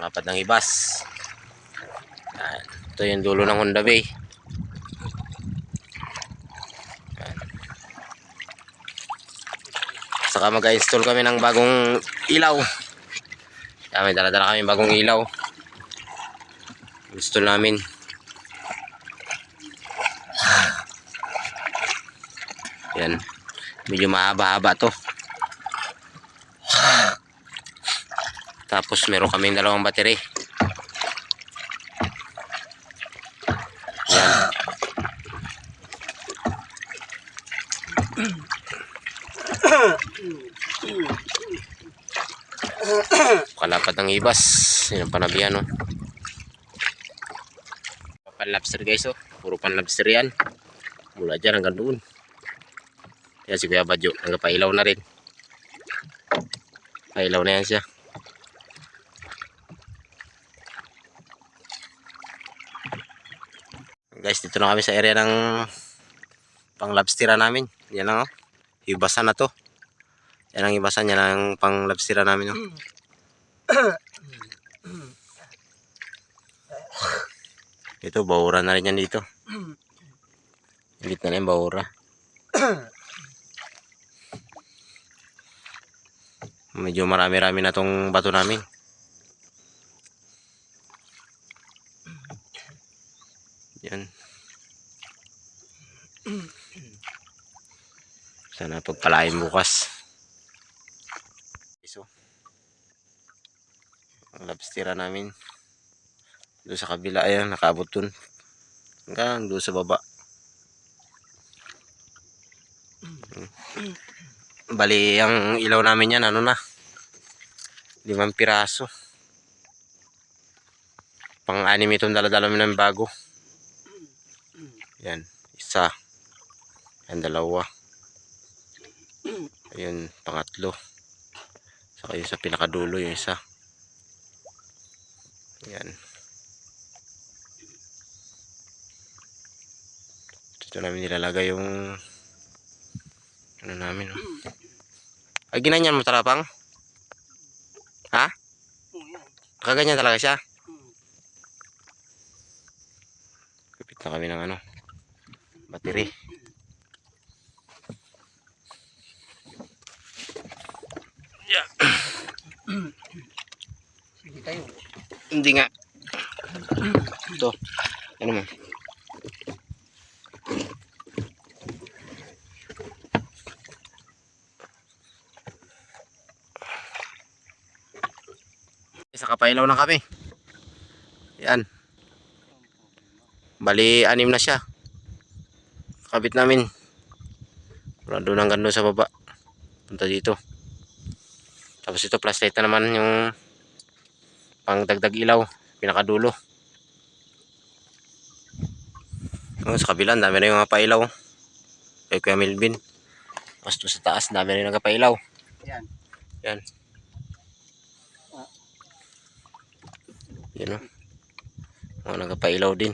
Pangapat ng ibas. Yan. Ito yung dulo ng Honda Bay. Yan. Saka mag-install kami ng bagong ilaw. Yan, may dala-dala kami bagong ilaw. Install namin. Yan. Medyo mahaba-haba to. Tapos meron kaming dalawang battery. Yan. Kalapat ng ibas. Yan ang panabihan, no? Pan-lobster guys, oh. Puro pan-lobster yan. Mula dyan hanggang doon. Yan si Kuya Badyo. Nagpailaw na rin. Pailaw na yan siya. Guys, dito na kami sa area ng pang-lobstera namin. Yan lang, oh. Ibasan na to. Yan ang ibasan. Yan ang pang-lobstera namin, oh. Ito, bahura na rin yan dito. Ilit na rin bahura. Medyo marami-rami na tong bato namin. Yan. Sana pagpalain bukas. So, ang lobstera namin. Doon sa kabila, ayan, nakabot dun. Hanggang doon sa baba. Bali, ang ilaw namin yan, ano na? 5 piraso. Pang-anim itong dala-dala namin ng bago. Yan, isa. Yan, dalawa. Ayun, pangatlo. Saka yung sa pinakadulo, yung isa. Yan. Dito namin nilalagay yung ano namin, oh. Ay, ginanyan mo tarapang? Ha? Nakaganyan talaga siya? Kapit na kami ng ano, battery. Yeah. Sige tayo. Hindi nga. Ito. Ano mo? Sa kapailaw na kami. Yan. Bali, 6 na siya. Kabit namin. Wala doon hanggang doon sa baba. Punta dito. Tapos ito, flashlight na naman yung pangdagdag ilaw. Pinakadulo. Sa kabila, dami na yung mga pailaw. Kay Kuya Melvin. Tapos doon sa taas, dami na yung nagpailaw. Yan. Yan. Yan, o. Mga nagpailaw din.